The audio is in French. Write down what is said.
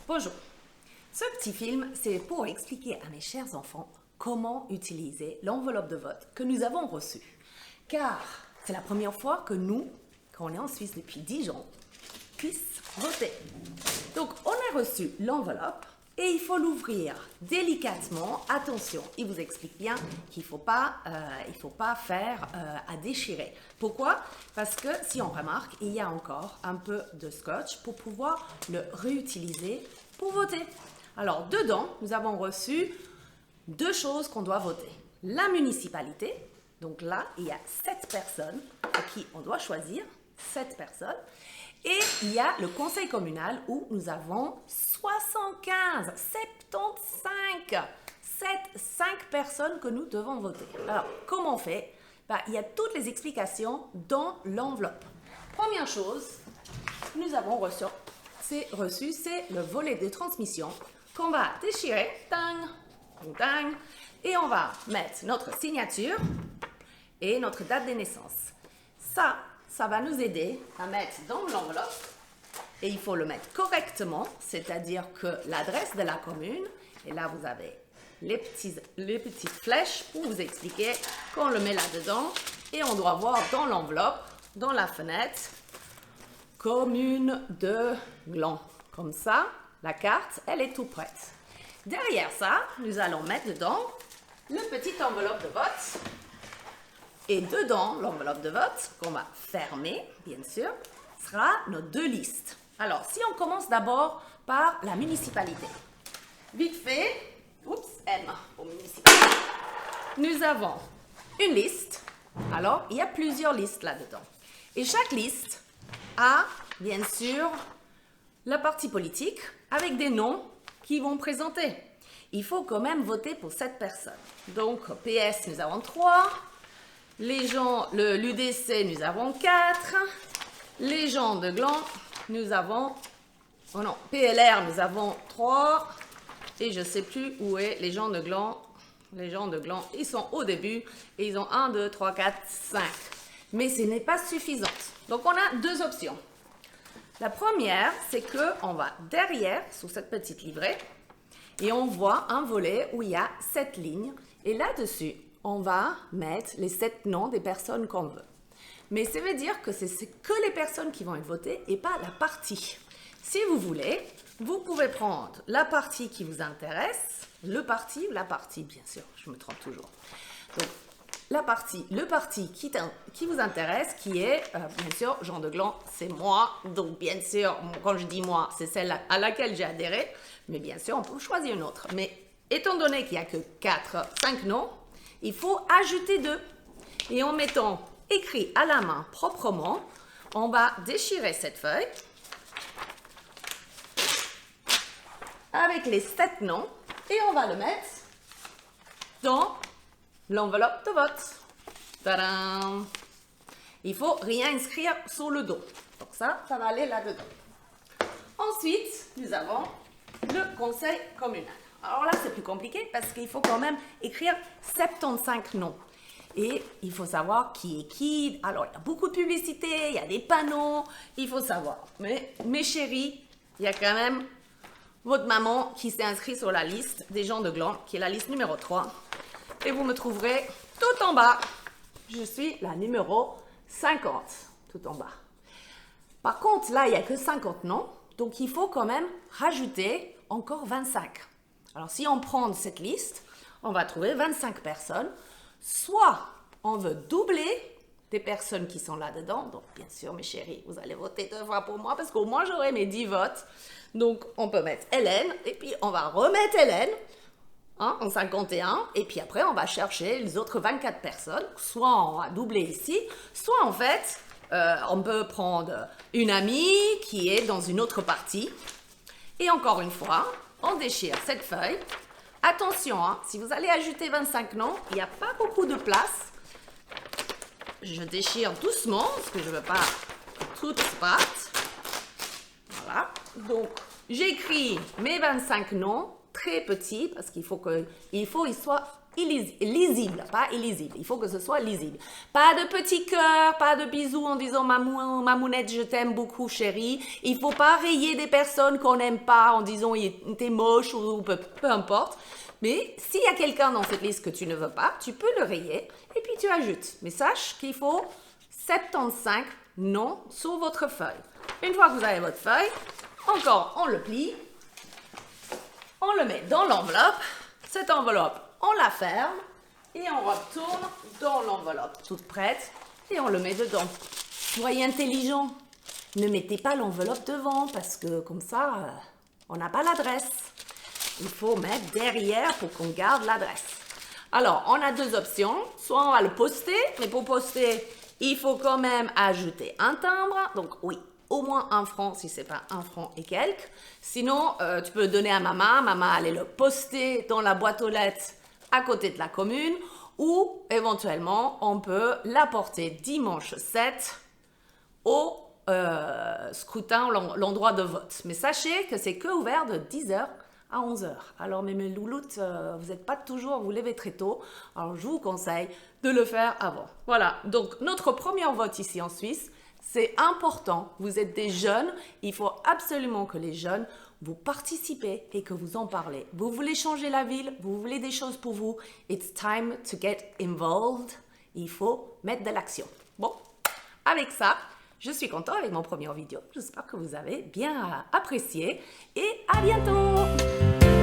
Bonjour. Ce petit film, c'est pour expliquer à mes chers enfants comment utiliser l'enveloppe de vote que nous avons reçue. Car c'est la première fois que nous, quand on est en Suisse depuis 10 ans, puissent voter. Donc on a reçu l'enveloppe et il faut l'ouvrir délicatement. Attention, il vous explique bien qu'il ne faut pas faire à déchirer. Pourquoi? Parce que si on remarque, il y a encore un peu de scotch pour pouvoir le réutiliser pour voter. Alors dedans, nous avons reçu 2 choses qu'on doit voter. La municipalité, donc là, il y a 7 personnes à qui on doit choisir, 7 personnes. Et il y a le conseil communal où nous avons 75, 5 personnes que nous devons voter. Alors, comment on fait? Il y a toutes les explications dans l'enveloppe. Première chose, nous avons reçu, c'est le volet de transmission qu'on va déchirer, tang, tang, et on va mettre notre signature et notre date de naissance. Ça va nous aider à mettre dans l'enveloppe et il faut le mettre correctement, c'est-à-dire que l'adresse de la commune, et là vous avez les petites flèches pour vous expliquer qu'on le met là-dedans et on doit voir dans l'enveloppe, dans la fenêtre, commune de Gland. Comme ça, la carte, elle est tout prête. Derrière ça, nous allons mettre dedans le petit enveloppe de vote. Et dedans, l'enveloppe de vote, qu'on va fermer, bien sûr, sera nos 2 listes. Alors, si on commence d'abord par la municipalité. Vite fait, M pour municipalité. Nous avons une liste. Alors, il y a plusieurs listes là-dedans. Et chaque liste a, bien sûr, le parti politique avec des noms qui vont présenter. Il faut quand même voter pour 7 personnes. Donc, PS, nous avons 3. Les gens, l'UDC, nous avons 4. Les gens de Gland, nous avons... Oh non, PLR, nous avons 3. Et je ne sais plus où est les gens de Gland. Les gens de Gland, ils sont au début. Et ils ont 1, 2, 3, 4, 5. Mais ce n'est pas suffisant. Donc, on a 2 options. La première, c'est qu'on va derrière, sous cette petite livrée, et on voit un volet où il y a 7 lignes. Et là-dessus, on va mettre les 7 noms des personnes qu'on veut. Mais ça veut dire que c'est que les personnes qui vont être votées et pas la partie. Si vous voulez, vous pouvez prendre la partie qui vous intéresse, la partie, bien sûr, je me trompe toujours. Donc, le parti qui vous intéresse, qui est, bien sûr, Jean de Gland, c'est moi. Donc, bien sûr, quand je dis moi, c'est celle à laquelle j'ai adhéré. Mais bien sûr, on peut choisir une autre. Mais étant donné qu'il n'y a que 5 noms, il faut ajouter 2. Et en mettant écrit à la main proprement, on va déchirer cette feuille avec les 7 noms et on va le mettre dans l'enveloppe de vote. Tadam! Il ne faut rien inscrire sur le dos. Donc ça va aller là-dedans. Ensuite, nous avons le conseil communal. Alors là, c'est plus compliqué parce qu'il faut quand même écrire 75 noms. Et il faut savoir qui est qui. Alors, il y a beaucoup de publicité, il y a des panneaux, il faut savoir. Mais mes chéris, il y a quand même votre maman qui s'est inscrite sur la liste des gens de Gland, qui est la liste numéro 3. Et vous me trouverez tout en bas. Je suis la numéro 50, tout en bas. Par contre, là, il n'y a que 50 noms. Donc, il faut quand même rajouter encore 25. Alors, si on prend cette liste, on va trouver 25 personnes. Soit on veut doubler des personnes qui sont là-dedans. Donc, bien sûr, mes chéris, vous allez voter 2 fois pour moi parce qu'au moins, j'aurai mes 10 votes. Donc, on peut mettre Hélène et puis on va remettre Hélène en 51. Et puis après, on va chercher les autres 24 personnes. Soit on va doubler ici, soit en fait, on peut prendre une amie qui est dans une autre partie. Et encore une fois, on déchire cette feuille. Attention, si vous allez ajouter 25 noms, il n'y a pas beaucoup de place. Je déchire doucement, parce que je ne veux pas que tout se parte. Voilà. Donc, j'écris mes 25 noms, très petits, parce qu'il faut qu'ils soient lisible, pas illisible. Il faut que ce soit lisible. Pas de petits cœurs, pas de bisous en disant mamounette, je t'aime beaucoup, chérie. Il faut pas rayer des personnes qu'on n'aime pas en disant t'es moche ou peu importe. Mais s'il y a quelqu'un dans cette liste que tu ne veux pas, tu peux le rayer et puis tu ajoutes. Mais sache qu'il faut 75 noms sur votre feuille. Une fois que vous avez votre feuille, encore on le plie, on le met dans l'enveloppe. Cette enveloppe, on la ferme et on retourne dans l'enveloppe toute prête et on le met dedans. Soyez intelligent. Ne mettez pas l'enveloppe devant parce que comme ça, on n'a pas l'adresse. Il faut mettre derrière pour qu'on garde l'adresse. Alors, on a deux options. Soit on va le poster, mais pour poster, il faut quand même ajouter un timbre. Donc oui, au moins 1 franc si c'est pas 1 franc et quelques. Sinon, tu peux le donner à maman. Maman allait le poster dans la boîte aux lettres à côté de la commune. Ou éventuellement, on peut l'apporter dimanche 7 au scrutin, l'endroit de vote. Mais sachez que c'est que ouvert de 10h à 11h. Alors mes louloutes, vous n'êtes pas toujours, vous levez très tôt. Alors je vous conseille de le faire avant. Voilà, donc notre premier vote ici en Suisse, c'est important. Vous êtes des jeunes, il faut absolument que les jeunes, vous participez et que vous en parlez. Vous voulez changer la ville, vous voulez des choses pour vous. It's time to get involved. Il faut mettre de l'action. Bon, avec ça, je suis content avec mon premier vidéo. J'espère que vous avez bien apprécié et à bientôt!